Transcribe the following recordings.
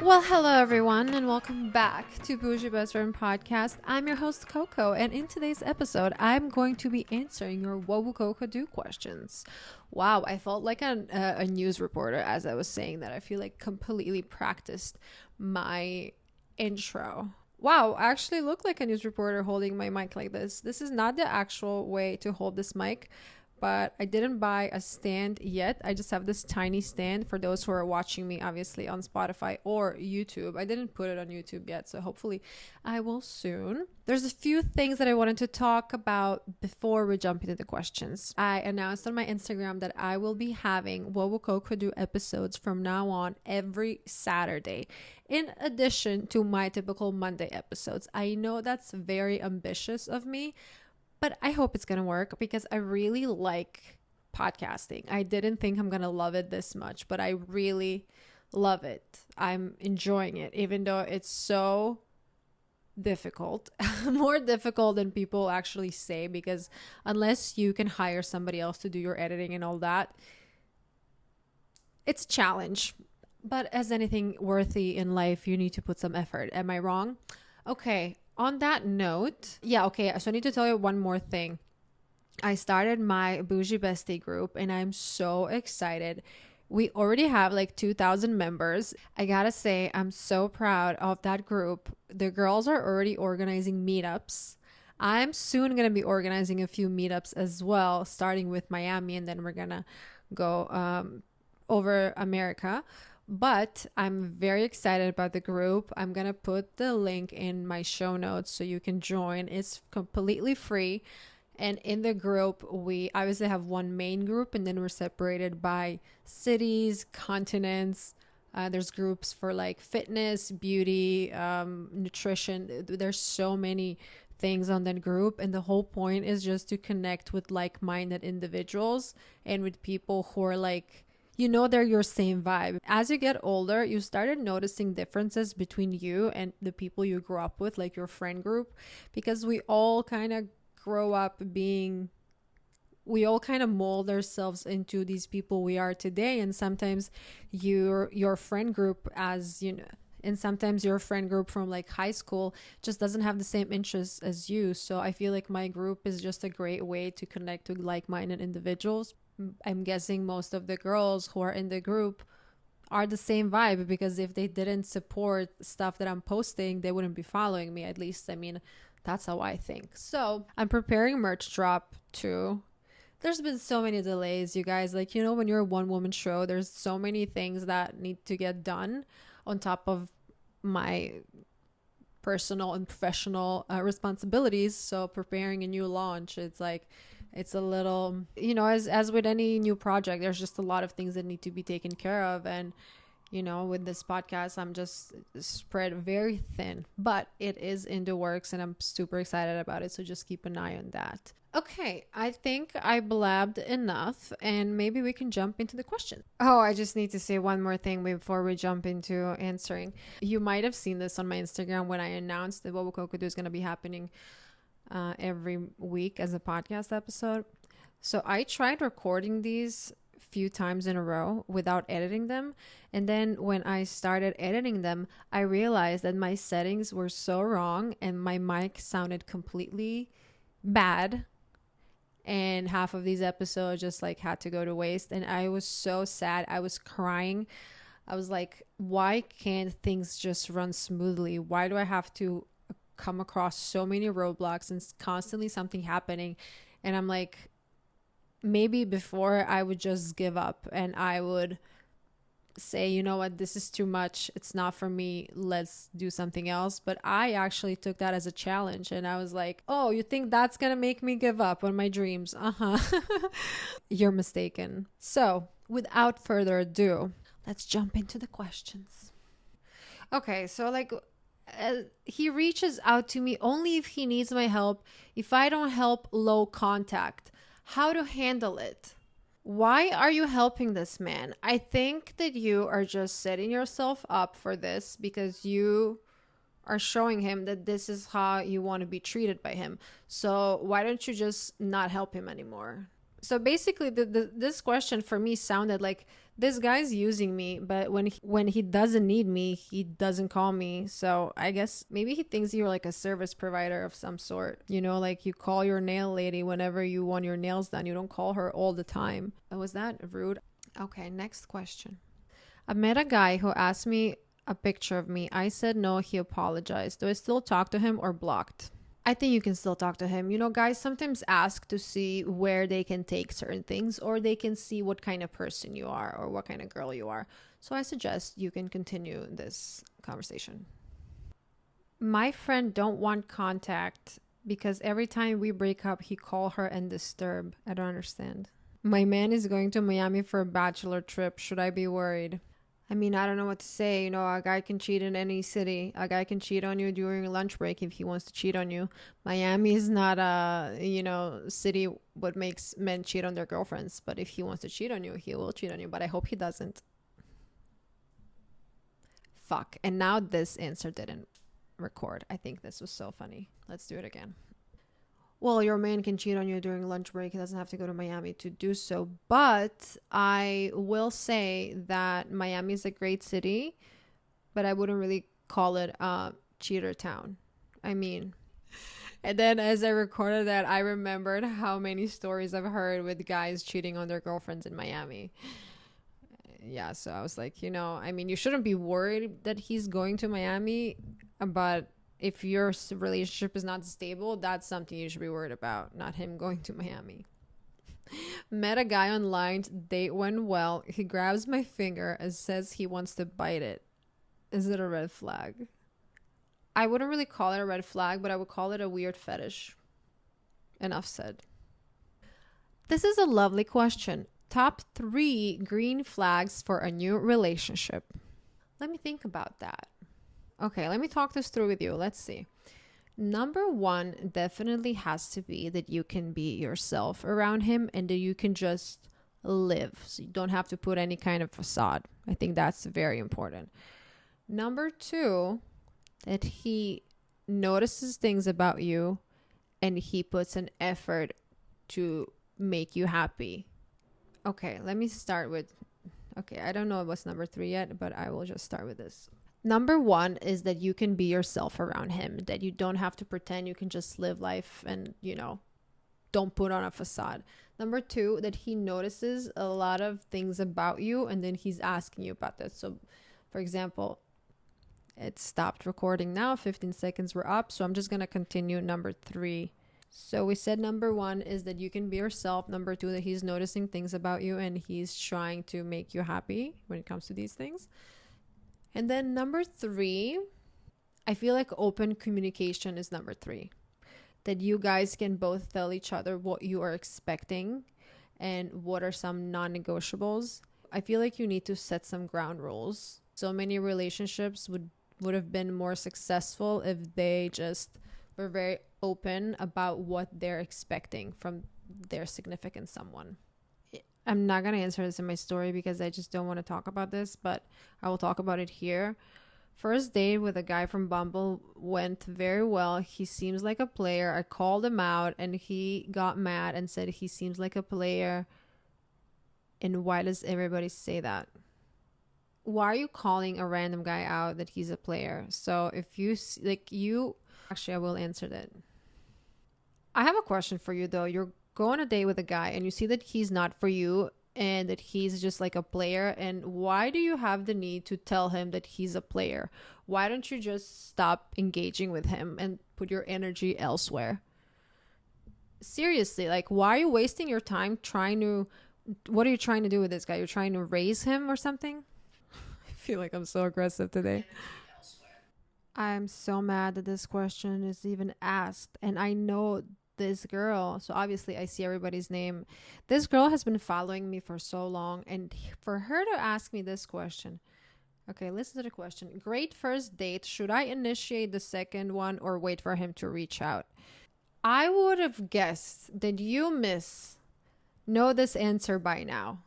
Well, hello everyone, and welcome back to Boujee Best Friend Podcast. I'm your host KOKO, and in today's episode, I'm going to be answering your "What would KOKO do?" questions. Wow, I felt like a news reporter as I was saying that. I feel like completely practiced my intro. Wow, I actually look like a news reporter holding my mic like this. This is not the actual way to hold this mic, but I didn't buy a stand yet. I just have this tiny stand for those who are watching me, obviously, on Spotify or YouTube. I didn't put it on YouTube yet, so hopefully I will soon. There's a few things that I wanted to talk about before we jump into the questions. I announced on my Instagram that I will be having What Will KOKO Do episodes from now on every Saturday, in addition to my typical Monday episodes. I know that's very ambitious of me, but I hope it's going to work because I really like podcasting. I didn't think I'm going to love it this much, but I really love it. I'm enjoying it, even though it's so difficult, more difficult than people actually say, because unless you can hire somebody else to do your editing and all that, it's a challenge. But as anything worthy in life, you need to put some effort. Am I wrong? Okay. On that note, okay, so I need to tell you one more thing. I started my Boujee Bestie group and I'm so excited. We already have like 2,000 members. I gotta say, I'm so proud of that group. The girls are already organizing meetups. I'm soon gonna be organizing a few meetups as well, starting with Miami, and then we're gonna go over America. But I'm very excited about the group. I'm going to put the link in my show notes so you can join. It's completely free. And in the group, we obviously have one main group, and then we're separated by cities, continents. There's groups for like fitness, beauty, nutrition. There's so many things on that group. And the whole point is just to connect with like-minded individuals and with people who are like, they're your same vibe. As you get older, you started noticing differences between you and the people you grew up with, like your friend group, because we all kind of grow up we all kind of mold ourselves into these people we are today. And sometimes your friend group, and sometimes your friend group from like high school just doesn't have the same interests as you. So I feel like my group is just a great way to connect with like-minded individuals. I'm guessing most of the girls who are in the group are the same vibe, because if they didn't support stuff that I'm posting, they wouldn't be following me. At least, I mean, that's how I think. So I'm preparing merch drop too. There's been so many delays, you guys. Like, when you're a one-woman show, there's so many things that need to get done on top of my personal and professional responsibilities. So preparing a new launch, it's a little, as with any new project, there's just a lot of things that need to be taken care of. And with this podcast, I'm just spread very thin, but it is in the works and I'm super excited about it. So just keep an eye on that. Okay, I think I blabbed enough, and maybe we can jump into the question. Oh, I just need to say one more thing before we jump into answering. You might have seen this on my Instagram when I announced that What Will KOKO Do is going to be happening every week as a podcast episode. So I tried recording these few times in a row without editing them, and then when I started editing them, I realized that my settings were so wrong and my mic sounded completely bad, and half of these episodes just like had to go to waste. And I was so sad. I was crying. I was like, why can't things just run smoothly? Why do I have to come across so many roadblocks and constantly something happening? And I'm like, maybe before I would just give up and I would say, you know what, this is too much. It's not for me. Let's do something else. But I actually took that as a challenge, and I was like, oh, you think that's going to make me give up on my dreams? You're mistaken. So without further ado, let's jump into the questions. Okay, so like, he reaches out to me only if he needs my help. If I don't help, low contact. How to handle it? Why are you helping this man? I think that you are just setting yourself up for this because you are showing him that this is how you want to be treated by him. So why don't you just not help him anymore? So basically, this question for me sounded like this guy's using me, but when he doesn't need me, he doesn't call me. So I guess maybe he thinks you're like a service provider of some sort. You know, like you call your nail lady whenever you want your nails done. You don't call her all the time. Was that rude? Okay, next question. I met a guy who asked me a picture of me. I said no, he apologized. Do I still talk to him or blocked? I think you can still talk to him. You know, guys sometimes ask to see where they can take certain things, or they can see what kind of person you are or what kind of girl you are. So I suggest you can continue this conversation. My friend don't want contact because every time we break up, he call her and disturb. I don't understand. My man is going to Miami for a bachelor trip. Should I be worried? I mean, I don't know what to say. You know, a guy can cheat in any city. A guy can cheat on you during a lunch break if he wants to cheat on you. Miami is not a, city what makes men cheat on their girlfriends. But if he wants to cheat on you, he will cheat on you. But I hope he doesn't. Fuck. And now this answer didn't record. I think this was so funny. Let's do it again. Well, your man can cheat on you during lunch break. He doesn't have to go to Miami to do so. But I will say that Miami is a great city, but I wouldn't really call it a cheater town. I mean, and then as I recorded that, I remembered how many stories I've heard with guys cheating on their girlfriends in Miami. Yeah, so I was like, I mean, you shouldn't be worried that he's going to Miami, but if your relationship is not stable, that's something you should be worried about, not him going to Miami. Met a guy online, date went well. He grabs my finger and says he wants to bite it. Is it a red flag? I wouldn't really call it a red flag, but I would call it a weird fetish. Enough said. This is a lovely question. Top 3 green flags for a new relationship. Let me think about that. Okay, let me talk this through with you. Let's see. Number 1 definitely has to be that you can be yourself around him and that you can just live. So you don't have to put any kind of facade. I think that's very important. Number 2, that he notices things about you and he puts an effort to make you happy. Okay, let me start with... Okay, I don't know what's number 3 yet, but I will just start with this. Number 1 is that you can be yourself around him, that you don't have to pretend, you can just live life and, don't put on a facade. Number 2, that he notices a lot of things about you and then he's asking you about that. So, for example, it stopped recording now, 15 seconds were up, so I'm just going to continue number 3. So we said number 1 is that you can be yourself. Number 2, that he's noticing things about you and he's trying to make you happy when it comes to these things. And then number 3, I feel like open communication is number 3. That you guys can both tell each other what you are expecting and what are some non-negotiables. I feel like you need to set some ground rules. So many relationships would have been more successful if they just were very open about what they're expecting from their significant someone. I'm not going to answer this in my story because I just don't want to talk about this, but I will talk about it here. First date with a guy from Bumble went very well. He seems like a player. I called him out and he got mad and said he seems like a player. And why does everybody say that? Why are you calling a random guy out that he's a player? So if actually, I will answer that. I have a question for you though. You're go on a date with a guy and you see that he's not for you and that he's just like a player, and why do you have the need to tell him that he's a player? Why don't you just stop engaging with him and put your energy elsewhere? Seriously, like, why are you wasting your time what are you trying to do with this guy? You're trying to raise him or something? I feel like I'm so aggressive today. I'm so mad that this question is even asked, and I know this girl, so obviously I see everybody's name. This girl has been following me for so long, and for her to ask me this question. Okay, listen to the question. Great first date. Should I initiate the second one or wait for him to reach out? I would have guessed that you know this answer by now.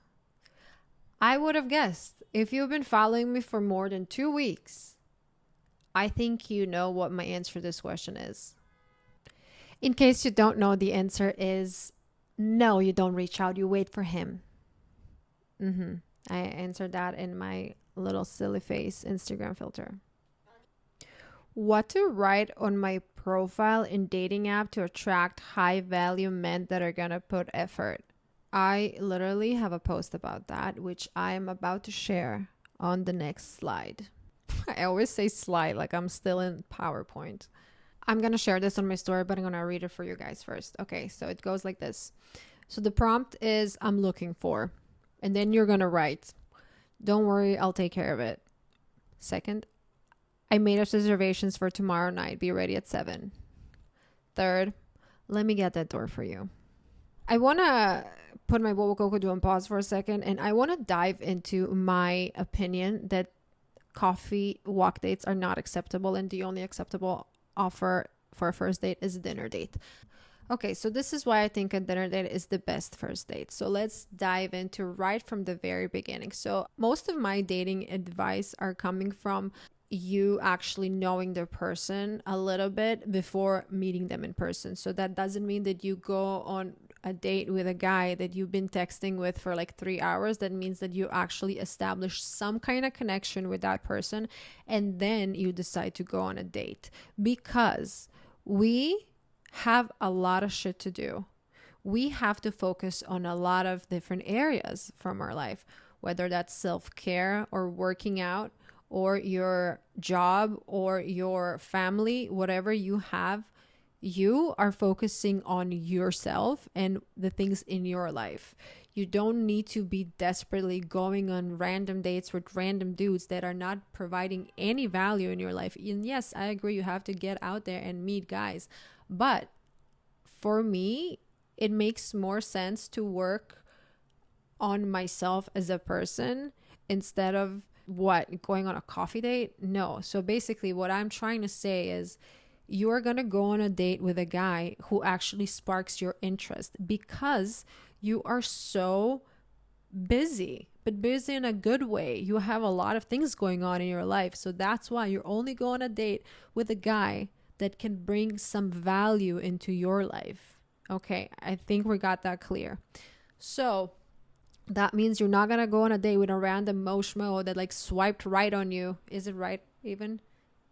I would have guessed. If you've been following me for more than 2 weeks, I think you know what my answer to this question is. In case you don't know, the answer is No, you don't reach out. You wait for him. I answered that in my little silly face Instagram filter. What to write on my profile in dating app to attract high value men that are gonna put effort. I literally have a post about that, which I am about to share on the next slide. I always say slide like I'm still in PowerPoint. I'm gonna share this on my story, but I'm gonna read it for you guys first. Okay, so it goes like this. So the prompt is I'm looking for, and then you're gonna write, don't worry, I'll take care of it. Second, I made us reservations for tomorrow night. Be ready at 7. Third, let me get that door for you. I want to put my what will KOKO do on pause for a second, and I want to dive into my opinion that coffee walk dates are not acceptable, and the only acceptable offer for a first date is a dinner date. Okay, so this is why I think a dinner date is the best first date. So let's dive into right from the very beginning. So most of my dating advice are coming from you actually knowing the person a little bit before meeting them in person. So that doesn't mean that you go on a date with a guy that you've been texting with for like 3 hours. That means that you actually establish some kind of connection with that person, and then you decide to go on a date, because we have a lot of shit to do. We have to focus on a lot of different areas from our life, whether that's self-care or working out or your job or your family, whatever you have. You are focusing on yourself and the things in your life. You don't need to be desperately going on random dates with random dudes that are not providing any value in your life. And yes, I agree, you have to get out there and meet guys. But for me, it makes more sense to work on myself as a person instead of going on a coffee date. No. So basically what I'm trying to say is you're going to go on a date with a guy who actually sparks your interest, because you are so busy, but busy in a good way. You have a lot of things going on in your life. So that's why you're only going on a date with a guy that can bring some value into your life. Okay, I think we got that clear. So that means you're not gonna go on a date with a random moshmo that like swiped right on you. Is it right even?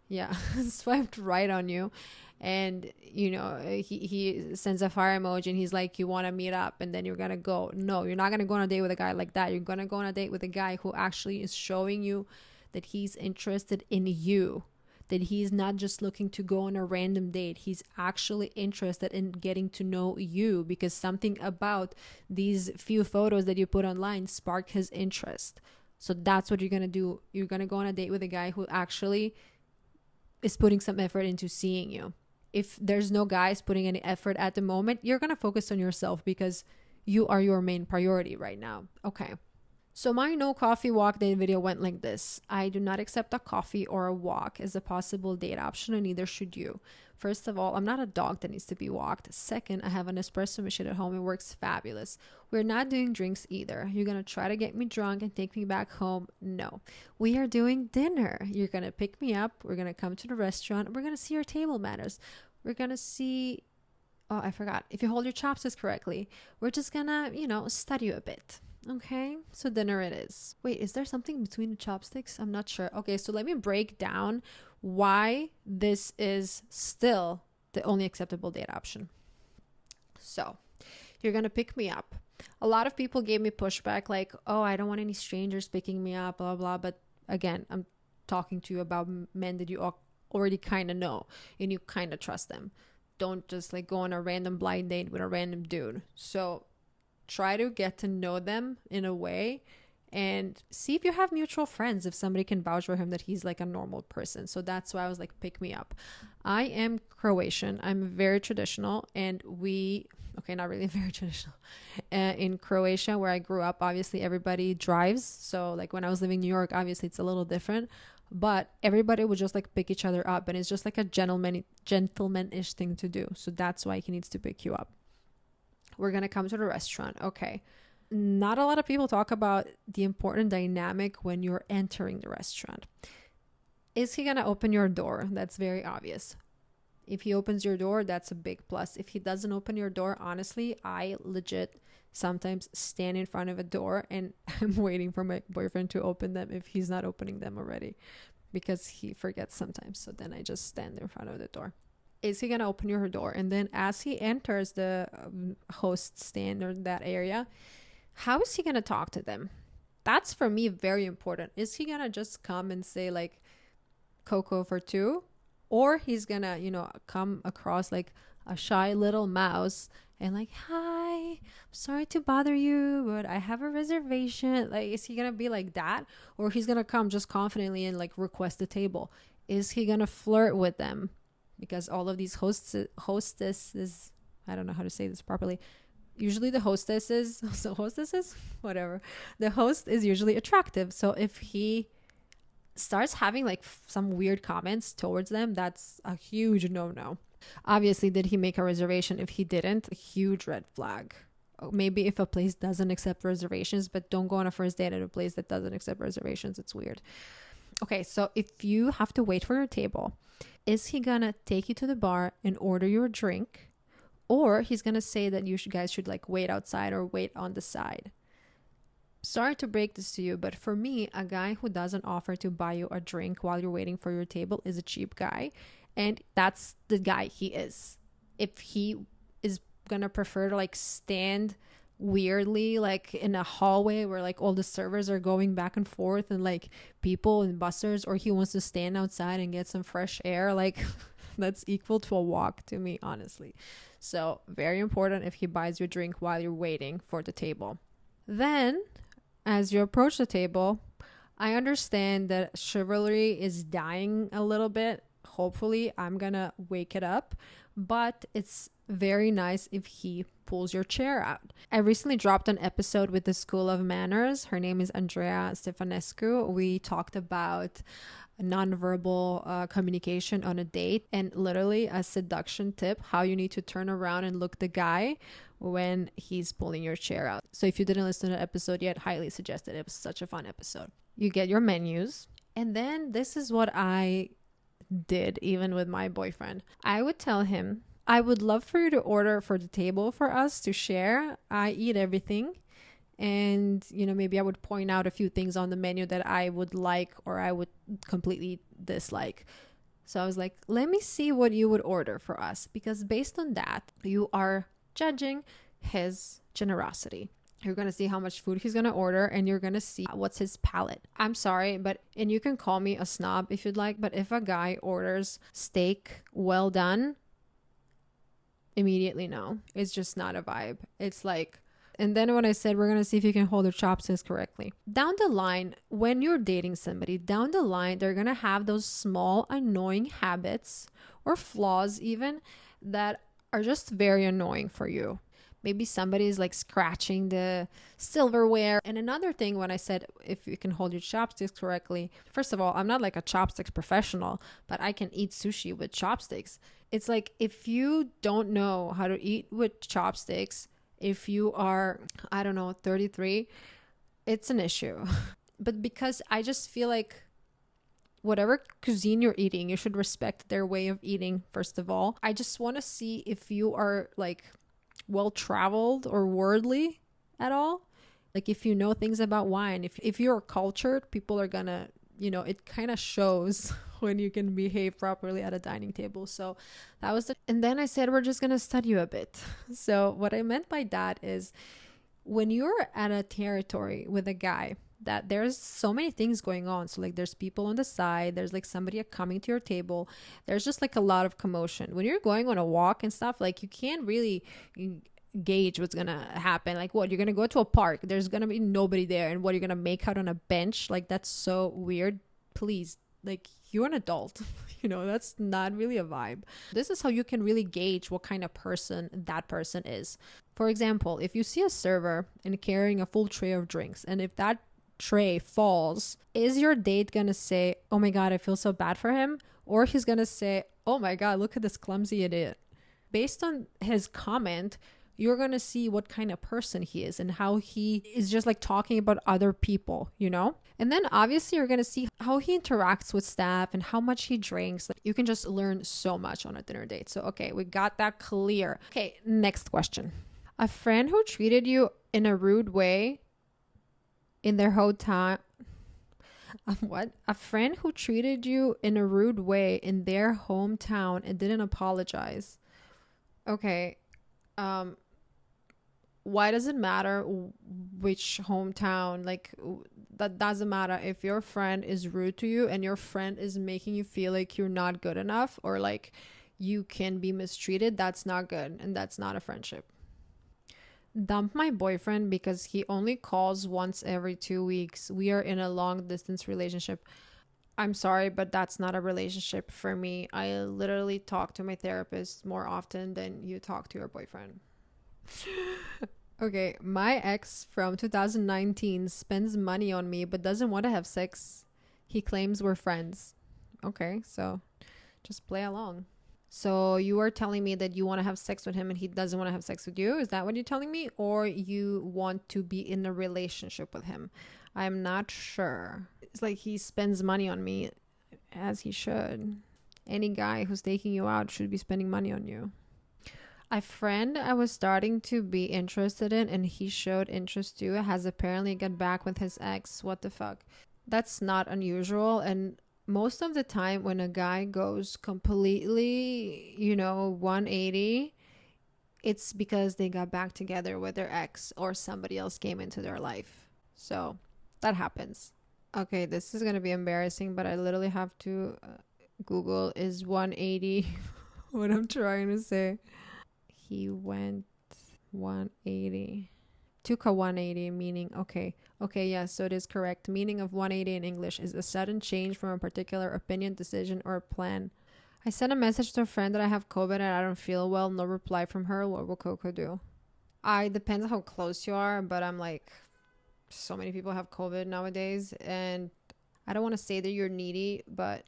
Yeah, swiped right on you. And you know, he sends a fire emoji and he's like, you want to meet up, and then you're gonna go. No, you're not gonna go on a date with a guy like that. You're gonna go on a date with a guy who actually is showing you that he's interested in you, that he's not just looking to go on a random date. He's actually interested in getting to know you, because something about these few photos that you put online spark his interest. So that's what you're going to do. You're going to go on a date with a guy who actually is putting some effort into seeing you. If there's no guys putting any effort at the moment, you're going to focus on yourself, because you are your main priority right now. Okay. So my no coffee walk date video went like this. I do not accept a coffee or a walk as a possible date option, and neither should you. First of all, I'm not a dog that needs to be walked. Second, I have an espresso machine at home. It works fabulous. We're not doing drinks either. You're going to try to get me drunk and take me back home? No. We are doing dinner. You're going to pick me up. We're going to come to the restaurant. We're going to see your table manners. We're going to see... Oh, I forgot. If you hold your chopsticks correctly, we're just going to, study you a bit. Okay, so dinner it is. Wait, is there something between the chopsticks? I'm not sure. Okay, so let me break down why this is still the only acceptable date option. So, you're going to pick me up. A lot of people gave me pushback like, oh, I don't want any strangers picking me up, blah, blah. But again, I'm talking to you about men that you already kind of know and you kind of trust them. Don't just like go on a random blind date with a random dude. So, try to get to know them in a way and see if you have mutual friends, if somebody can vouch for him that he's like a normal person. So that's why I was like, pick me up. I am Croatian. I'm very traditional, and not really very traditional. In Croatia, where I grew up, obviously everybody drives. So like when I was living in New York, obviously it's a little different, but everybody would just like pick each other up, and it's just like a gentleman-ish thing to do. So that's why he needs to pick you up. We're going to come to the restaurant. Okay. Not a lot of people talk about the important dynamic when you're entering the restaurant. Is he going to open your door? That's very obvious. If he opens your door, that's a big plus. If he doesn't open your door, honestly, I legit sometimes stand in front of a door and I'm waiting for my boyfriend to open them if he's not opening them already, because he forgets sometimes. So then I just stand in front of the door. Is he gonna open your door? And then as he enters the host stand or that area, how is he gonna talk to them? That's for me very important. Is he gonna just come and say like KOKO for two? Or he's gonna, come across like a shy little mouse and like, hi, I'm sorry to bother you, but I have a reservation. Like, is he gonna be like that? Or he's gonna come just confidently and like request a table? Is he gonna flirt with them? Because all of these hostesses, I don't know how to say this properly. Usually the hostesses, whatever. The host is usually attractive. So if he starts having like some weird comments towards them, that's a huge no. Obviously, did he make a reservation? If he didn't, a huge red flag. Maybe if a place doesn't accept reservations, but don't go on a first date at a place that doesn't accept reservations. It's weird. Okay, so if you have to wait for your table, is he gonna take you to the bar and order you a drink? Or he's gonna say that you guys should like wait outside or wait on the side? Sorry to break this to you, but for me, a guy who doesn't offer to buy you a drink while you're waiting for your table is a cheap guy. And that's the guy he is. If he is gonna prefer to like stand weirdly like in a hallway where like all the servers are going back and forth and like people and bussers, or he wants to stand outside and get some fresh air, like that's equal to a walk to me, honestly. So very important if he buys you a drink while you're waiting for the table. Then as you approach the table, I understand that chivalry is dying a little bit. Hopefully I'm gonna wake it up, but it's very nice if he pulls your chair out. I recently dropped an episode with the School of Manners. Her name is Andrea Stefanescu. We talked about nonverbal communication on a date, and literally a seduction tip, how you need to turn around and look the guy when he's pulling your chair out. So if you didn't listen to the episode yet, highly suggest it. It was such a fun episode. You get your menus, and then this is what I did even with my boyfriend. I would tell him, I would love for you to order for the table for us to share. I eat everything. And, maybe I would point out a few things on the menu that I would like or I would completely dislike. So I was like, let me see what you would order for us. Because based on that, you are judging his generosity. You're going to see how much food he's going to order, and you're going to see what's his palate. I'm sorry, and you can call me a snob if you'd like, but if a guy orders steak well done, immediately no. It's just not a vibe. It's like, and then when I said we're going to see if you can hold your chopsticks correctly. Down the line, when you're dating somebody, they're going to have those small annoying habits or flaws even that are just very annoying for you. Maybe somebody is like scratching the silverware. And another thing, when I said if you can hold your chopsticks correctly, first of all, I'm not like a chopsticks professional, but I can eat sushi with chopsticks. It's like, if you don't know how to eat with chopsticks, if you are, 33, it's an issue. But because I just feel like whatever cuisine you're eating, you should respect their way of eating, first of all. I just want to see if you are like well-traveled or worldly at all. Like if you know things about wine, if you're cultured, people are gonna, it kind of shows when you can behave properly at a dining table. So that was and then I said, we're just gonna study you a bit. So what I meant by that is, when you're at a territory with a guy that there's so many things going on, so like there's people on the side, there's like somebody coming to your table, there's just like a lot of commotion. When you're going on a walk and stuff, like you can't really gauge what's gonna happen. Like, what, you're gonna go to a park, there's gonna be nobody there, and what, you're gonna make out on a bench? Like, that's so weird. Please, like, you're an adult. That's not really a vibe. This is how you can really gauge what kind of person that person is. For example, if you see a server and carrying a full tray of drinks, and if that tray falls, is your date gonna say, oh my god, I feel so bad for him? Or he's gonna say, oh my god, look at this clumsy idiot? Based on his comment, you're gonna see what kind of person he is and how he is just like talking about other people, you know? And then obviously you're gonna see how he interacts with staff and how much he drinks. Like, you can just learn so much on a dinner date. So okay, we got that clear. Okay, next question. A friend who treated you in a rude way in their hometown. What? A friend who treated you in a rude way in their hometown and didn't apologize. Okay. Why does it matter which hometown? Like, that doesn't matter. If your friend is rude to you and your friend is making you feel like you're not good enough or like you can be mistreated, that's not good, and that's not a friendship. Dump my boyfriend because he only calls once every 2 weeks. We are in a long distance relationship. I'm sorry, but that's not a relationship for me. I literally talk to my therapist more often than you talk to your boyfriend. Okay, my ex from 2019 spends money on me but doesn't want to have sex. He claims we're friends. Okay, so just play along. So you are telling me that you want to have sex with him and he doesn't want to have sex with you? Is that what you're telling me? Or you want to be in a relationship with him? I'm not sure. It's like he spends money on me, as he should. Any guy who's taking you out should be spending money on you. A friend I was starting to be interested in and he showed interest to has apparently got back with his ex. What the fuck? That's not unusual, and most of the time when a guy goes completely, 180, it's because they got back together with their ex or somebody else came into their life. So that happens. Okay, this is going to be embarrassing, but I literally have to Google is 180 what I'm trying to say. He went 180. Took a 180, meaning, okay, yes, so it is correct. Meaning of 180 in English is a sudden change from a particular opinion, decision, or plan. I sent a message to a friend that I have COVID and I don't feel well. No reply from her. What will KOKO do? Depends on how close you are, but I'm like, so many people have COVID nowadays, and I don't want to say that you're needy, but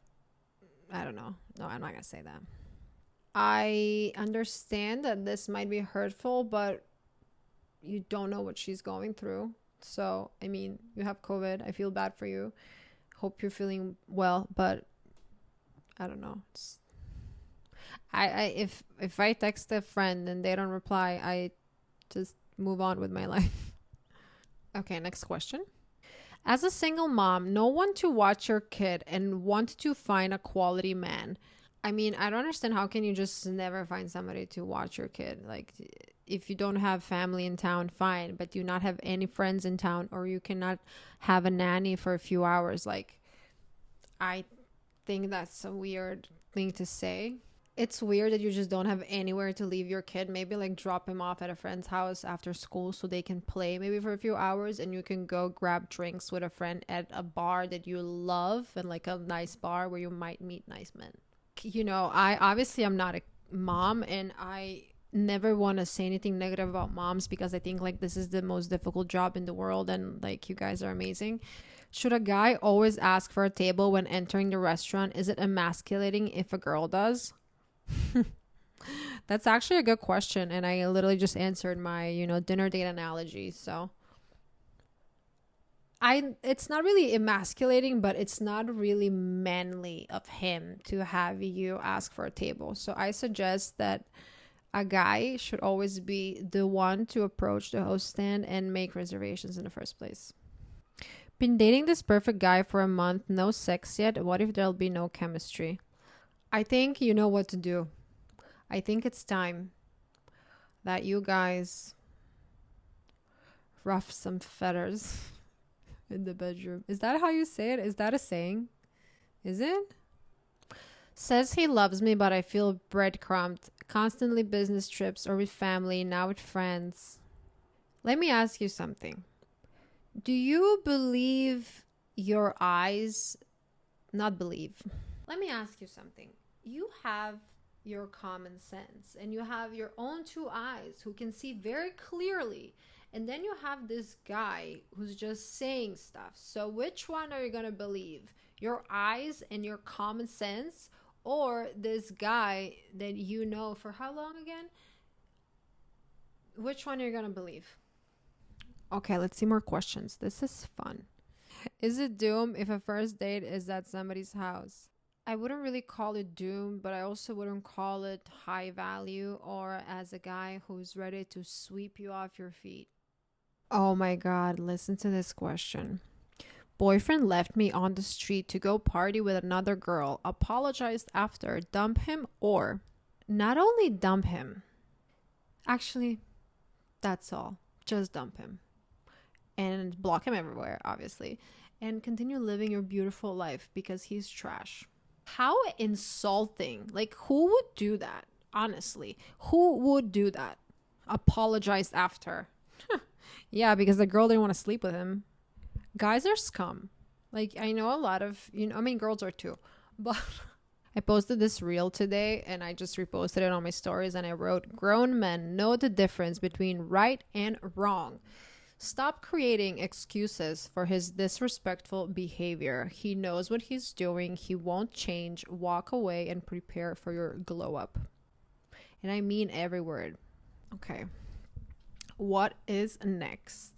I don't know. No, I'm not going to say that. I understand that this might be hurtful, but you don't know what she's going through. So, I mean, you have COVID. I feel bad for you. Hope you're feeling well, but I don't know. If I text a friend and they don't reply, I just move on with my life. Okay, next question. As a single mom, no one to watch your kid and want to find a quality man. I mean, I don't understand how can you just never find somebody to watch your kid? Like, if you don't have family in town, fine, but you not have any friends in town, or you cannot have a nanny for a few hours. Like, I think that's a weird thing to say. It's weird that you just don't have anywhere to leave your kid. Maybe like drop him off at a friend's house after school so they can play maybe for a few hours, and you can go grab drinks with a friend at a bar that you love, and like a nice bar where you might meet nice men. I'm not a mom, and I never want to say anything negative about moms because I think like this is the most difficult job in the world, and like you guys are amazing. Should a guy always ask for a table when entering the restaurant? Is it emasculating if a girl does? That's actually a good question, and I literally just answered my dinner date analogy. So it's not really emasculating, but it's not really manly of him to have you ask for a table. So I suggest that a guy should always be the one to approach the host stand and make reservations in the first place. Been dating this perfect guy for a month, no sex yet. What if there'll be no chemistry? I think you know what to do. I think it's time that you guys ruff some feathers in the bedroom. Is that how you say it? Is that a saying? Is it? Says he loves me, but I feel breadcrumbed. Constantly business trips or with family, now with friends. Let me ask you something. Do you believe your eyes? Not believe. Let me ask you something. You have your common sense and you have your own two eyes who can see very clearly. And then you have this guy who's just saying stuff. So which one are you going to believe? Your eyes and your common sense, or this guy that you know for how long again? Which one are you gonna believe? Okay, let's see more questions. This is fun. Is it doom if a first date is at somebody's house? I wouldn't really call it doom, but I also wouldn't call it high value or as a guy who's ready to sweep you off your feet. Oh my god, listen to this question. Boyfriend left me on the street to go party with another girl, apologized after, dump him, or not only dump him, actually, that's all. Just dump him and block him everywhere, obviously, and continue living your beautiful life because he's trash. How insulting. Like, who would do that? Honestly, who would do that? Apologize after. Yeah, because the girl didn't want to sleep with him. Guys are scum. Like, I know a lot of, I mean, girls are too. But I posted this reel today and I just reposted it on my stories and I wrote, grown men know the difference between right and wrong. Stop creating excuses for his disrespectful behavior. He knows what he's doing. He won't change. Walk away and prepare for your glow up. And I mean every word. Okay. What is next?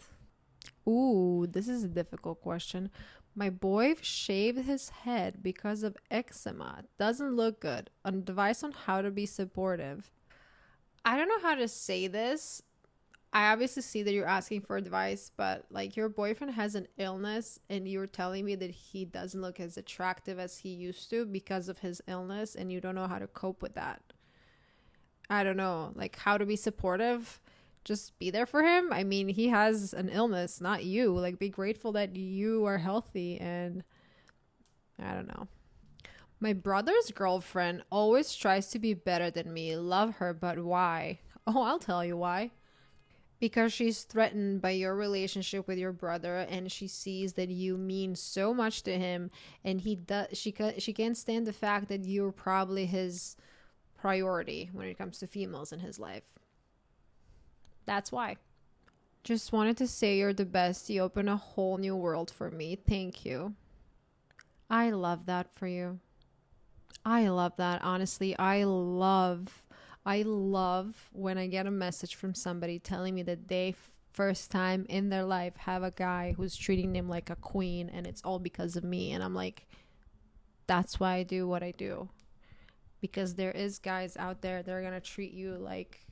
Ooh, this is a difficult question. My boy shaved his head because of eczema. Doesn't look good. Advice on how to be supportive. I don't know how to say this. I obviously see that you're asking for advice, but like your boyfriend has an illness and you're telling me that he doesn't look as attractive as he used to because of his illness and you don't know how to cope with that. I don't know, like how to be supportive. Just be there for him. I mean, he has an illness, not you. Like, be grateful that you are healthy and I don't know. My brother's girlfriend always tries to be better than me. Love her, but why? Oh, I'll tell you why. Because she's threatened by your relationship with your brother and she sees that you mean so much to him and she can't stand the fact that you're probably his priority when it comes to females in his life. That's why. Just wanted to say you're the best. You open a whole new world for me. Thank you. I love that for you. I love that. Honestly, I love when I get a message from somebody telling me that they first time in their life have a guy who's treating them like a queen and it's all because of me. And I'm like, that's why I do what I do. Because there is guys out there that are going to treat you like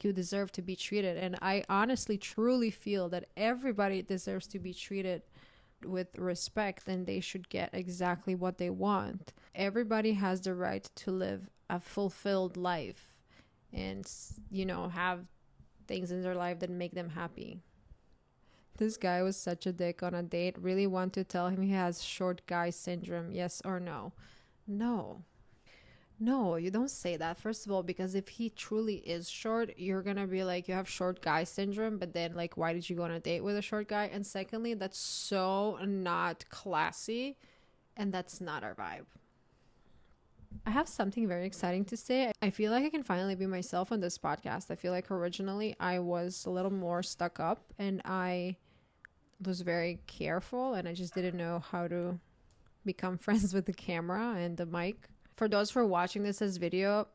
you deserve to be treated. And I honestly, truly feel that everybody deserves to be treated with respect and they should get exactly what they want. Everybody has the right to live a fulfilled life and, have things in their life that make them happy. This guy was such a dick on a date. Really want to tell him he has short guy syndrome. Yes or no? No, you don't say that. First of all, because if he truly is short, you're going to be like, you have short guy syndrome, but then like, why did you go on a date with a short guy? And secondly, that's so not classy and that's not our vibe. I have something very exciting to say. I feel like I can finally be myself on this podcast. I feel like originally I was a little more stuck up and I was very careful and I just didn't know how to become friends with the camera and the mic. For those who are watching this as video,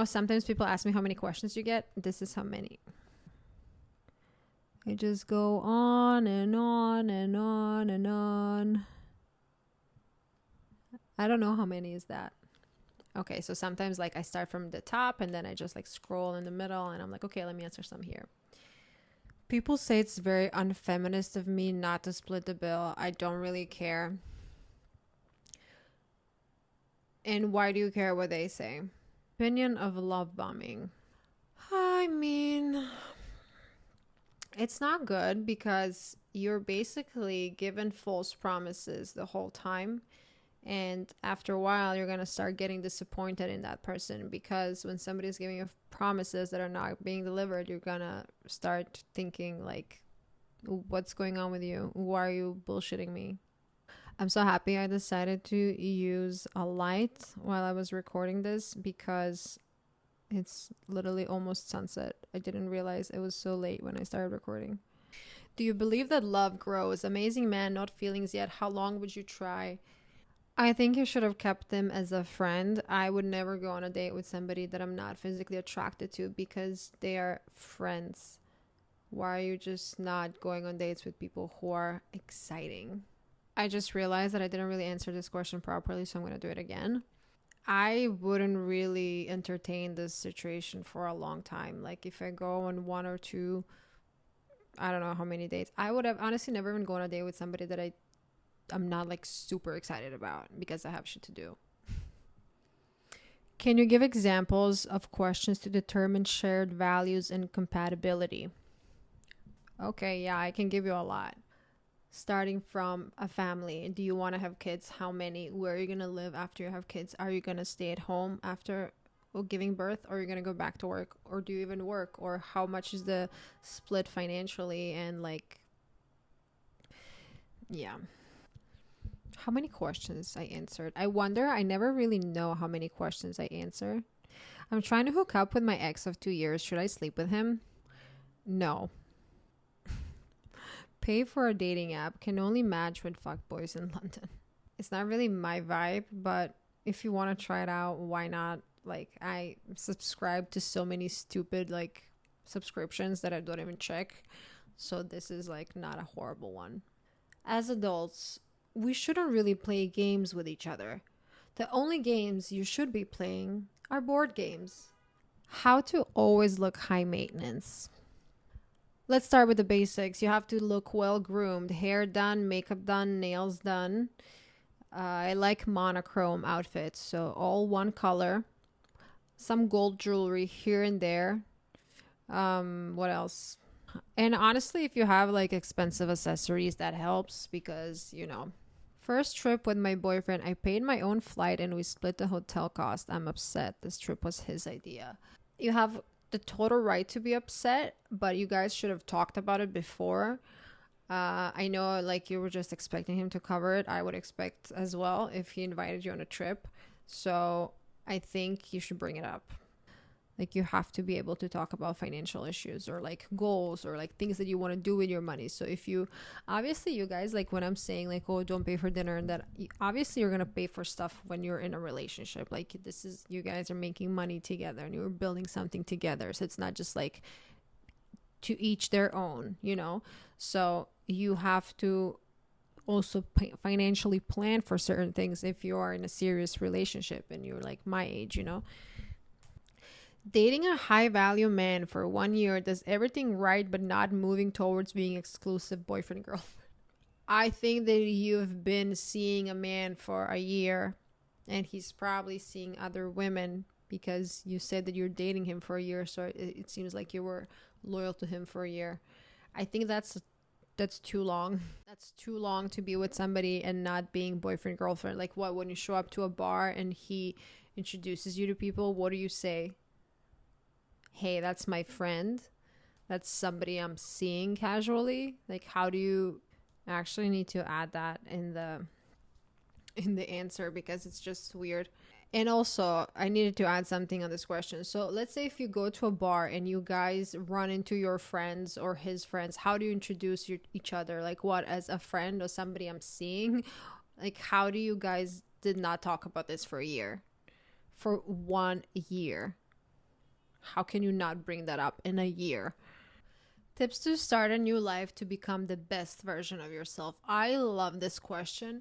sometimes people ask me how many questions you get. This is how many. I just go on and on and on and on. I don't know how many is that. Okay, so sometimes like I start from the top and then I just like scroll in the middle and I'm like, okay, let me answer some here. People say it's very unfeminist of me not to split the bill. I don't really care. And why do you care what they say? Opinion of love bombing. I mean, it's not good because you're basically given false promises the whole time. And after a while, you're going to start getting disappointed in that person because when somebody's giving you promises that are not being delivered, you're going to start thinking like, what's going on with you? Why are you bullshitting me? I'm so happy I decided to use a light while I was recording this because it's literally almost sunset. I didn't realize it was so late when I started recording. Do you believe that love grows? Amazing man, not feelings yet. How long would you try? I think you should have kept them as a friend. I would never go on a date with somebody that I'm not physically attracted to because they are friends. Why are you just not going on dates with people who are exciting? I just realized that I didn't really answer this question properly, so I'm going to do it again. I wouldn't really entertain this situation for a long time. Like, if I go on one or two, I don't know how many dates, I would have honestly never even gone on a date with somebody that I'm not like super excited about because I have shit to do. Can you give examples of questions to determine shared values and compatibility? Okay, yeah, I can give you a lot. Starting from a family. Do you want to have kids? How many? Where are you going to live after you have kids? Are you going to stay at home after giving birth, or are you going to go back to work, or do you even work, or how much is the split financially? And like, yeah, how many questions I answered? I wonder. I never really know how many questions I answer. I'm trying to hook up with my ex of 2 years. Should I sleep with him? No. Pay for a dating app. Can only match with fuckboys in London. It's not really my vibe, but if you want to try it out, why not? Like, I subscribe to so many stupid like subscriptions that I don't even check. So this is like not a horrible one. As adults, we shouldn't really play games with each other. The only games you should be playing are board games. How to always look high maintenance. Let's start with the basics. You have to look well groomed, hair done, makeup done, nails done. I like monochrome outfits, so all one color. Some gold jewelry here and there. What else? And honestly, if you have like expensive accessories, that helps because, you know. First trip with my boyfriend, I paid my own flight and we split the hotel cost. I'm upset. This trip was his idea. You have the total right to be upset, but you guys should have talked about it before. I know like you were just expecting him to cover it. I would expect as well if he invited you on a trip. So I think you should bring it up. Like, you have to be able to talk about financial issues or like goals or like things that you want to do with your money. So if you, obviously you guys, like when I'm saying like, oh, don't pay for dinner and that, obviously you're going to pay for stuff when you're in a relationship. Like, this is, you guys are making money together and you're building something together. So it's not just like to each their own, you know? So you have to also financially plan for certain things if you are in a serious relationship and you're like my age, you know? Dating a high value man for 1 year does everything right, but not moving towards being exclusive boyfriend girlfriend. I think that you've been seeing a man for a year and he's probably seeing other women because you said that you're dating him for a year. So it seems like you were loyal to him for a year. I think that's too long. That's too long to be with somebody and not being boyfriend girlfriend. Like, what, when you show up to a bar and he introduces you to people, what do you say? Hey, that's my friend. That's somebody I'm seeing casually. Like, how do you actually need to add that in the answer because it's just weird. And also, I needed to add something on this question. So let's say if you go to a bar and you guys run into your friends or his friends, how do you introduce each other? Like, what, as a friend or somebody I'm seeing? Like, how do you guys did not talk about this for a year? For 1 year. How can you not bring that up in a year? Tips to start a new life to become the best version of yourself. I love this question.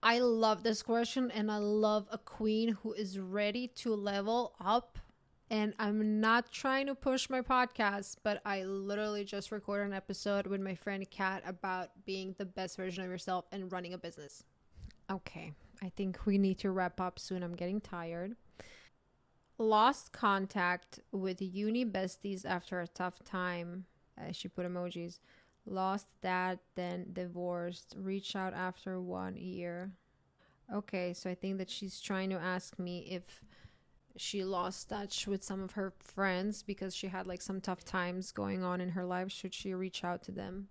I love this question, and I love a queen who is ready to level up. And I'm not trying to push my podcast, but I literally just recorded an episode with my friend Kat about being the best version of yourself and running a business. Okay, I think we need to wrap up soon. I'm getting tired. Lost contact with uni besties after a tough time. She put emojis. Lost that, then divorced. Reach out after 1 year. Okay, so I think that she's trying to ask me if she lost touch with some of her friends because she had like some tough times going on in her life. Should she reach out to them?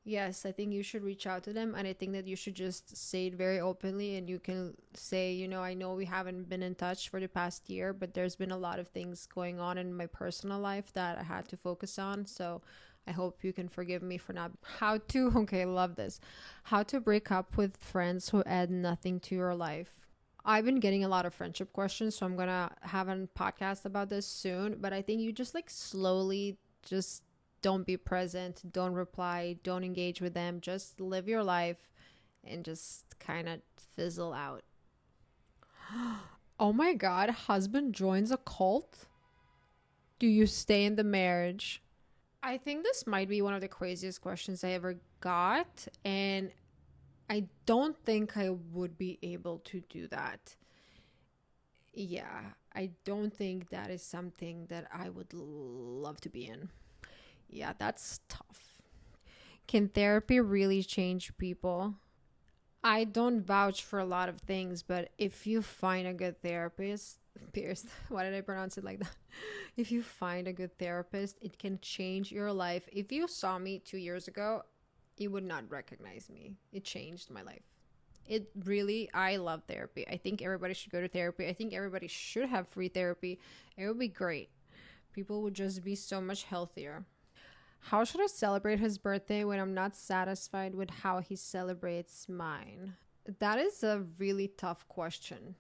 Yes, I think you should reach out to them, and I think that you should just say it very openly, and you can say, you know, I know we haven't been in touch for the past year, but there's been a lot of things going on in my personal life that I had to focus on, so I hope you can forgive me for not. How to, okay, love this. How to break up with friends who add nothing to your life. I've been getting a lot of friendship questions, so I'm gonna have a podcast about this soon. But I think you just like slowly just don't be present, don't reply, don't engage with them, just live your life and just kind of fizzle out. Oh my God, husband joins a cult? Do you stay in the marriage? I think this might be one of the craziest questions I ever got, and I don't think I would be able to do that. Yeah, I don't think that is something that I would love to be in. Yeah, that's tough. Can therapy really change people? I don't vouch for a lot of things, but if you find a good therapist, Pierce, why did I pronounce it like that? If you find a good therapist, it can change your life. If you saw me 2 years ago, you would not recognize me. It changed my life. It really, I love therapy. I think everybody should go to therapy. I think everybody should have free therapy. It would be great. People would just be so much healthier. How should I celebrate his birthday when I'm not satisfied with how he celebrates mine? That is a really tough question.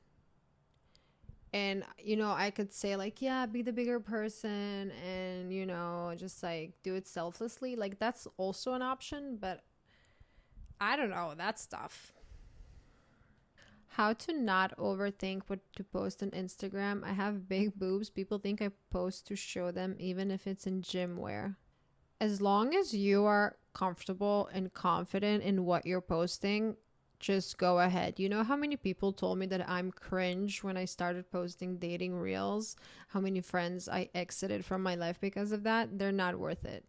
And, I could say, like, yeah, be the bigger person and, just like do it selflessly. Like, that's also an option, but I don't know. That's tough. How to not overthink what to post on Instagram. I have big boobs. People think I post to show them, even if it's in gym wear. As long as you are comfortable and confident in what you're posting, just go ahead. You know how many people told me that I'm cringe when I started posting dating reels? How many friends I exited from my life because of that? They're not worth it.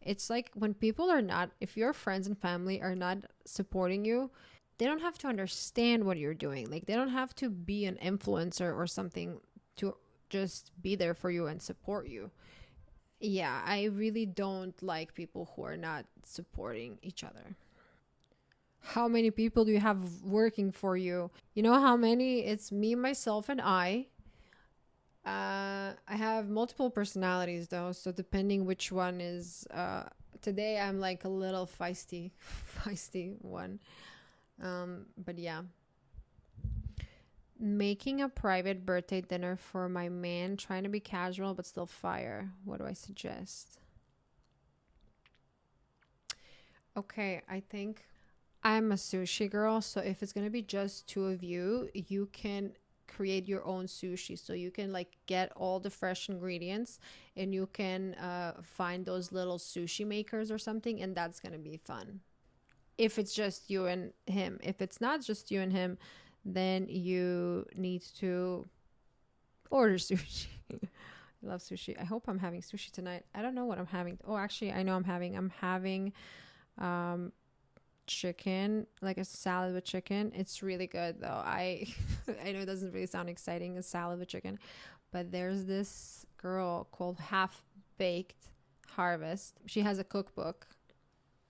It's like when people are not, if your friends and family are not supporting you, they don't have to understand what you're doing. Like, they don't have to be an influencer or something to just be there for you and support you. Yeah, I really don't like people who are not supporting each other. How many people do you have working for you? You know how many? It's me, myself, and I. I have multiple personalities though, so depending which one is. Today I'm like a little feisty, feisty one. But yeah. Making a private birthday dinner for my man, trying to be casual but still fire. What do I suggest? Okay, I think I'm a sushi girl, so if it's gonna be just two of you, you can create your own sushi. So you can like get all the fresh ingredients and you can find those little sushi makers or something, and that's gonna be fun. If it's just you and him. If it's not just you and him, then you need to order sushi. I love sushi. I hope I'm having sushi tonight. I don't know what I'm having. Oh, actually, I know I'm having chicken, like a salad with chicken. It's really good though. I I know it doesn't really sound exciting, a salad with chicken, but there's this girl called Half Baked Harvest. She has a cookbook.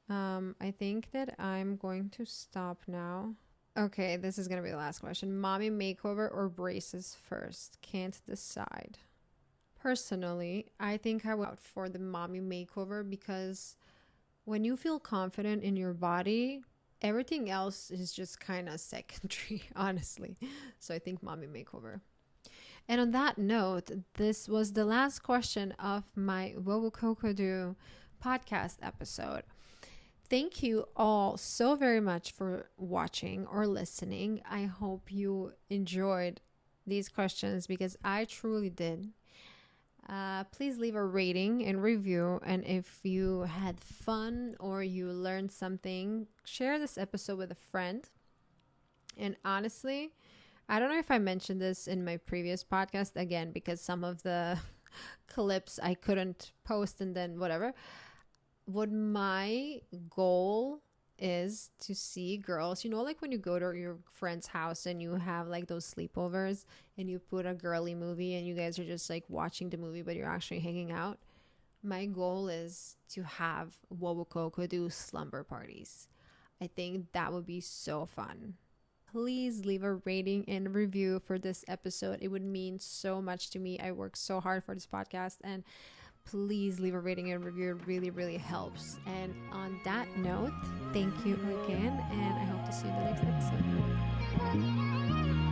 I think that I'm going to stop now. Okay, this is gonna be the last question. Mommy makeover or braces first? Can't decide. Personally, I think I would opt for the mommy makeover because when you feel confident in your body, everything else is just kind of secondary, honestly. So I think mommy makeover. And on that note, this was the last question of my What Will KOKO Do podcast episode. Thank you all so very much for watching or listening. I hope you enjoyed these questions because I truly did. Please leave a rating and review. And if you had fun or you learned something, share this episode with a friend. And honestly, I don't know if I mentioned this in my previous podcast again, because some of the clips I couldn't post and then whatever. What my goal is to see girls, like when you go to your friend's house and you have like those sleepovers and you put a girly movie and you guys are just like watching the movie but you're actually hanging out. My goal is to have What Will KOKO Do slumber parties. I think that would be so fun. Please leave a rating and review for this episode. It would mean so much to me. I work so hard for this podcast, and please leave a rating and review. It really, really helps. And on that note, thank you again, and I hope to see you in the next episode.